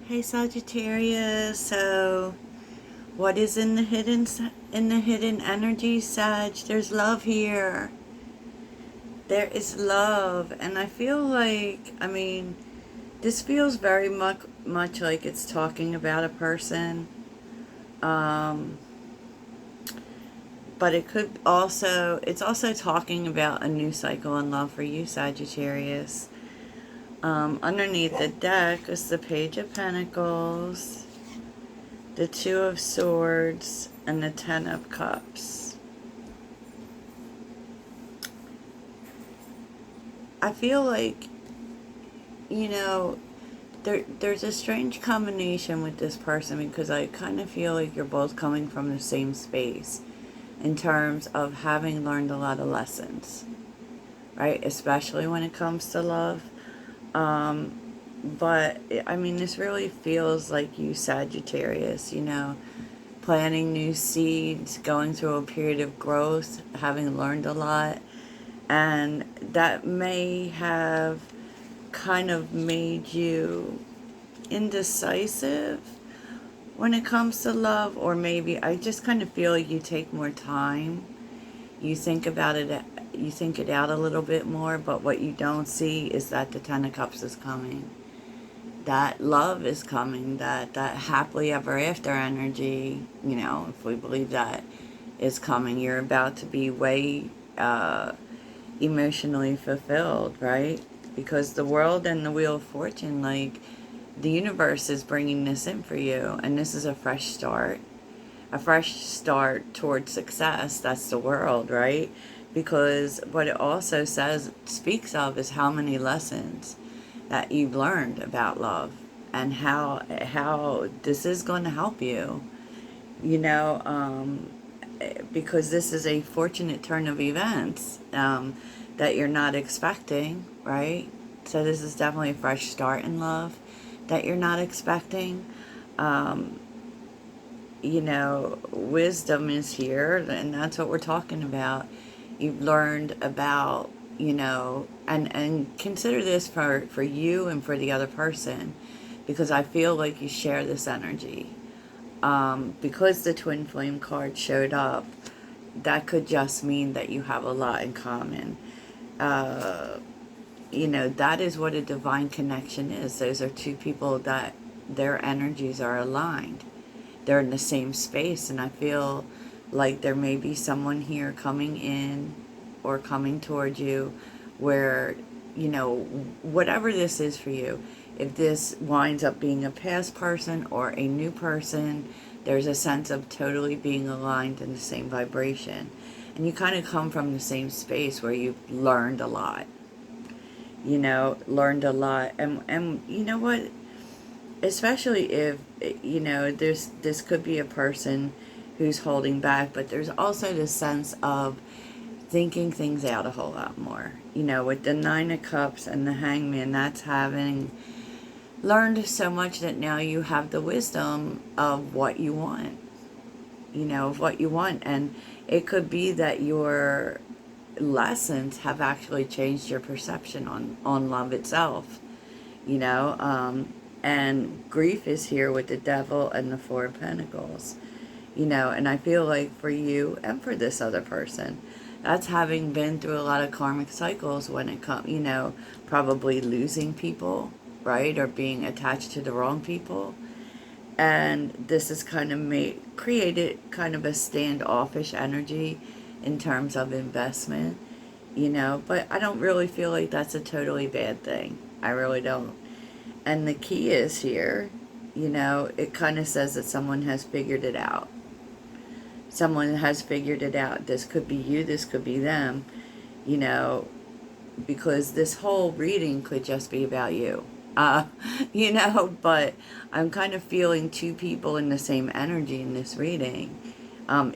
Hey Sagittarius, so what is in the hidden energy, Sag? There's love here. There is love, and I feel like, this feels very much like it's talking about a person. Um, but it's also talking about a new cycle in love for you, Sagittarius. Underneath the deck is the Page of Pentacles, the Two of Swords, and the Ten of Cups. I feel like, you know, there's a strange combination with this person because I kind of feel like you're both coming from the same space in terms of having learned a lot of lessons, right? Especially when it comes to love. But, this really feels like you, Sagittarius, planting new seeds, going through a period of growth, having learned a lot. And that may have kind of made you indecisive when it comes to love, or maybe I just kind of feel like you take more time. You think about it, you think it out a little bit more, but what you don't see is that the Ten of Cups is coming. That love is coming, that happily ever after energy, if we believe that is coming, you're about to be way emotionally fulfilled, right? Because the world and the Wheel of Fortune, like, the universe is bringing this in for you, and this is a fresh start. A fresh start towards success. That's the world, right? Because what it also speaks of is how many lessons that you've learned about love and how this is going to help you, you know, because this is a fortunate turn of events that you're not expecting, right? So this is definitely a fresh start in love that you're not expecting. Um, Wisdom is here, and that's what we're talking about. You've learned about, and consider this for you and for the other person, because I feel like you share this energy. Because the Twin Flame card showed up, that could just mean that you have a lot in common. Uh, that is what a divine connection is. Those are two people that their energies are aligned. They're in the same space, and I feel like there may be someone here coming in or coming toward you where, whatever this is for you, if this winds up being a past person or a new person, there's a sense of totally being aligned in the same vibration. And you kind of come from the same space where you've learned a lot. Learned a lot. And you know what? Especially if, this could be a person who's holding back, but there's also this sense of thinking things out a whole lot more. With the Nine of Cups and the Hangman, that's having learned so much that now you have the wisdom of what you want, of what you want. And it could be that your lessons have actually changed your perception on love itself, and grief is here with the Devil and the Four of Pentacles, and I feel like for you and for this other person, that's having been through a lot of karmic cycles when it comes, probably losing people, right, or being attached to the wrong people. And this has kind of created kind of a standoffish energy in terms of investment, but I don't really feel like that's a totally bad thing. I really don't. And the key is here, it kind of says that someone has figured it out. Someone has figured it out. This could be you, this could be them, because this whole reading could just be about you. But I'm kind of feeling two people in the same energy in this reading,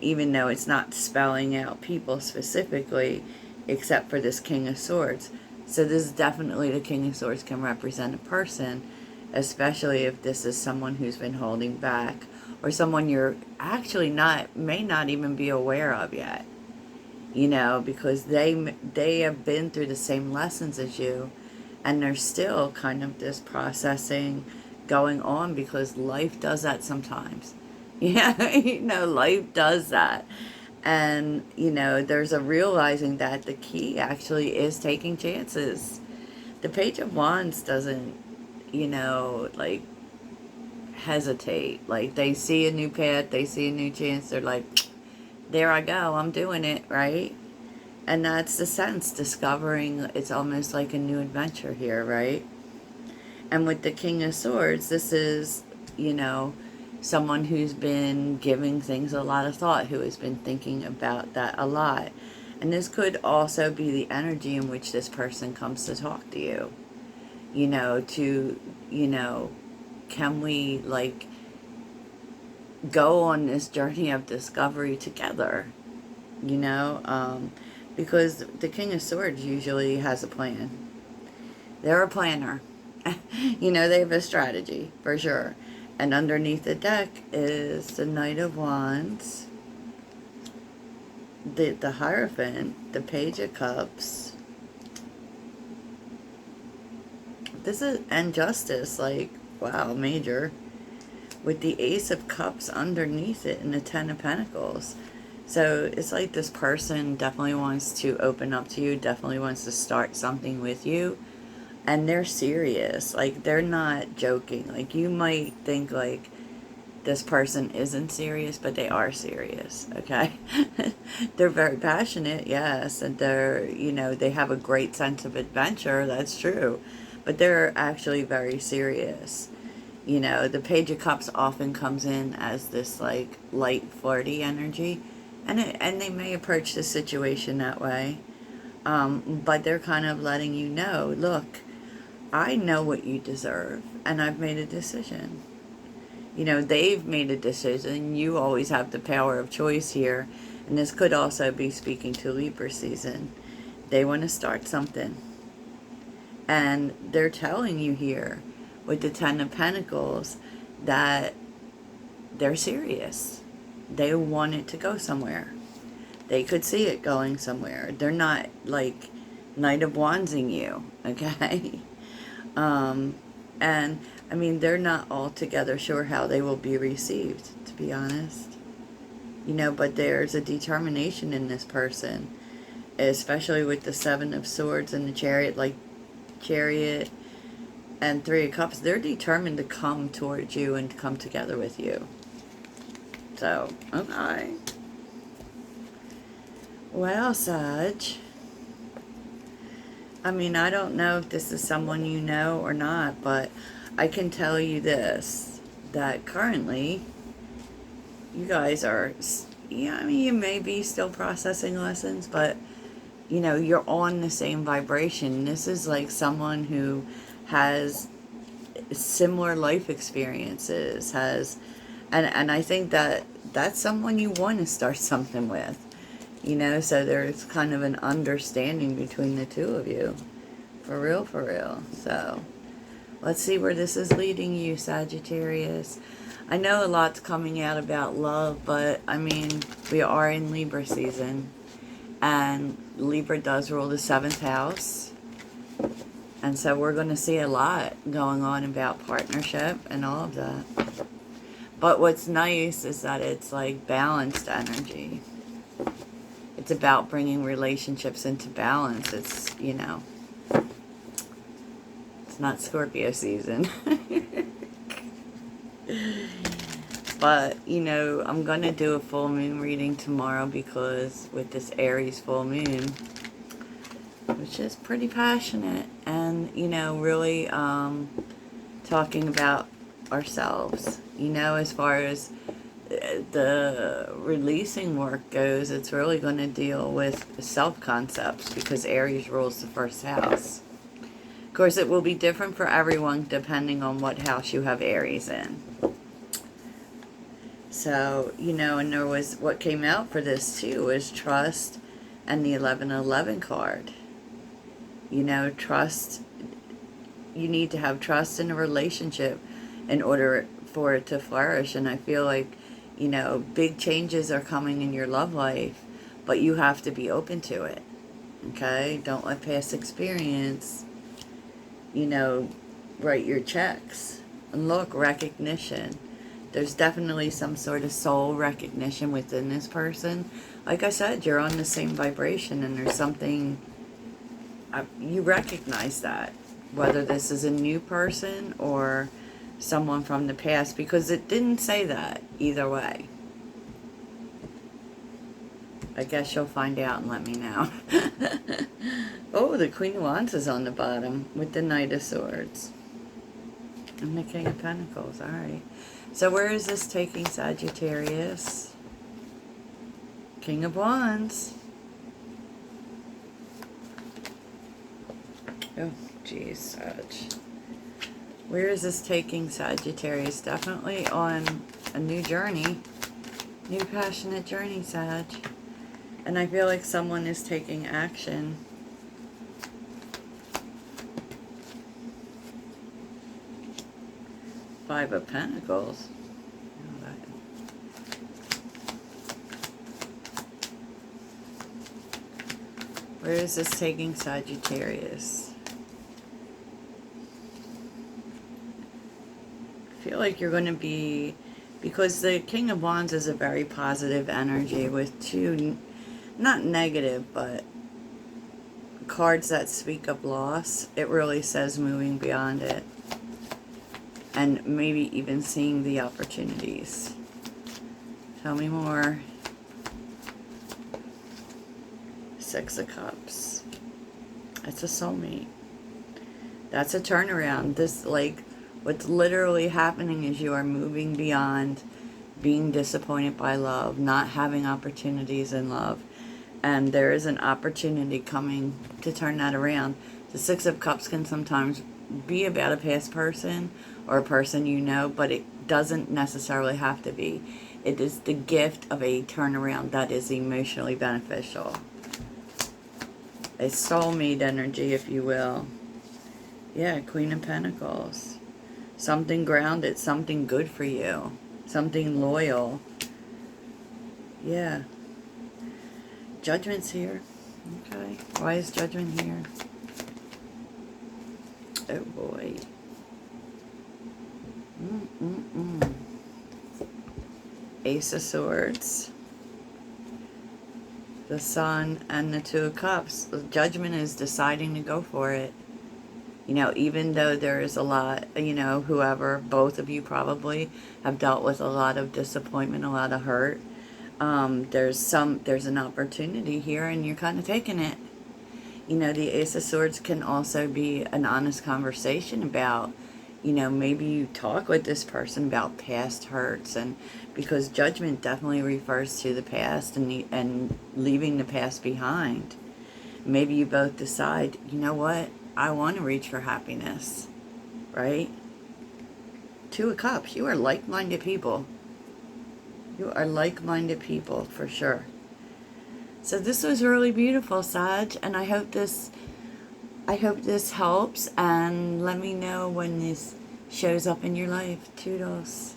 even though it's not spelling out people specifically, except for this King of Swords. So this is definitely, the King of Swords can represent a person, especially if this is someone who's been holding back, or someone you're actually may not even be aware of yet, because they have been through the same lessons as you, and they're still kind of this processing, going on, because life does that sometimes. Yeah, you know, life does that. And, you know, there's a realizing that the key actually is taking chances. The Page of Wands doesn't, you know, like, hesitate. Like, they see a new path, they see a new chance, they're like, there I go, I'm doing it, right? And that's the sense, discovering it's almost like a new adventure here, right? And with the King of Swords, this is, you know, someone who's been giving things a lot of thought, who has been thinking about that a lot. And this could also be the energy in which this person comes to talk to you. You know, to, you know, can we, like, go on this journey of discovery together? You know, because the King of Swords usually has a plan. They're a planner. You know, they have a strategy, for sure. And underneath the deck is the Knight of Wands, the Hierophant, the Page of Cups. This is, and Justice, like, wow, major. With the Ace of Cups underneath it and the Ten of Pentacles. So it's like this person definitely wants to open up to you, definitely wants to start something with you. And they're serious. Like, they're not joking. Like, you might think, like, this person isn't serious, but they are serious, okay? They're very passionate, yes. And they're, you know, they have a great sense of adventure. That's true. But they're actually very serious. You know, the Page of Cups often comes in as this, like, light, flirty energy. And they may approach the situation that way. But they're kind of letting you know, look, I know what you deserve, and I've made a decision. You know, they've made a decision. You always have the power of choice here. And this could also be speaking to Libra season. They want to start something. And they're telling you here, with the Ten of Pentacles, that they're serious. They want it to go somewhere. They could see it going somewhere. They're not, like, Knight of Wandsing you, okay? And, I mean, they're not altogether sure how they will be received, to be honest. You know, but there's a determination in this person, especially with the Seven of Swords and the Chariot, like, Chariot and Three of Cups. They're determined to come towards you and to come together with you. So, okay. Well, Sag, I mean, I don't know if this is someone you know or not, but I can tell you this, that currently you guys are, yeah, I mean, you may be still processing lessons, but, you know, you're on the same vibration. This is like someone who has similar life experiences, and I think that that's someone you want to start something with. You know, so there's kind of an understanding between the two of you. For real, for real. So, let's see where this is leading you, Sagittarius. I know a lot's coming out about love, but, I mean, we are in Libra season. And Libra does rule the 7th house. And so we're going to see a lot going on about partnership and all of that. But what's nice is that it's, like, balanced energy. It's about bringing relationships into balance. It's, you know, it's not Scorpio season. But, you know, I'm going to do a full moon reading tomorrow, because with this Aries full moon, which is pretty passionate, and, you know, really talking about ourselves, you know, as far as the releasing work goes, it's really going to deal with self-concepts, because Aries rules the 1st house. Of course, it will be different for everyone depending on what house you have Aries in. So, you know, and there was, what came out for this too was trust and the 1111 card. You know, trust, you need to have trust in a relationship in order for it to flourish. And I feel like, you know, big changes are coming in your love life, but you have to be open to it, okay? Don't let past experience, you know, write your checks. And look, recognition. There's definitely some sort of soul recognition within this person. Like I said, you're on the same vibration, and there's something, you recognize that. Whether this is a new person or someone from the past, because it didn't say that either way. I guess you'll find out and let me know. Oh, the Queen of Wands is on the bottom with the Knight of Swords. And the King of Pentacles. Alright. So where is this taking Sagittarius? King of Wands. Oh, geez, Sag. Where is this taking Sagittarius? Definitely on a new journey. New passionate journey, Sag. And I feel like someone is taking action. Five of Pentacles. Where is this taking Sagittarius? I feel like you're going to be, because the King of Wands is a very positive energy with two, not negative, but cards that speak of loss. It really says moving beyond it. And maybe even seeing the opportunities. Tell me more. Six of Cups. That's a soulmate. That's a turnaround. This, like, what's literally happening is you are moving beyond being disappointed by love, not having opportunities in love. And there is an opportunity coming to turn that around. The Six of Cups can sometimes be about a past person or a person you know, but it doesn't necessarily have to be. It is the gift of a turnaround that is emotionally beneficial. A soulmate energy, if you will. Yeah, Queen of Pentacles. Something grounded, something good for you. Something loyal. Yeah. Judgment's here. Okay. Why is Judgment here? Oh boy. Ace of Swords. The Sun and the Two of Cups. The Judgment is deciding to go for it. You know, even though there is a lot, you know, whoever, both of you probably have dealt with a lot of disappointment, a lot of hurt. There's an opportunity here, and you're kind of taking it. You know, the Ace of Swords can also be an honest conversation about, you know, maybe you talk with this person about past hurts, and because Judgment definitely refers to the past and leaving the past behind. Maybe you both decide, you know what, I want to reach for happiness, right? Two of Cups, you are like-minded people. You are like-minded people for sure. So this was really beautiful, Sag, and I hope this helps, and let me know when this shows up in your life. Toodles.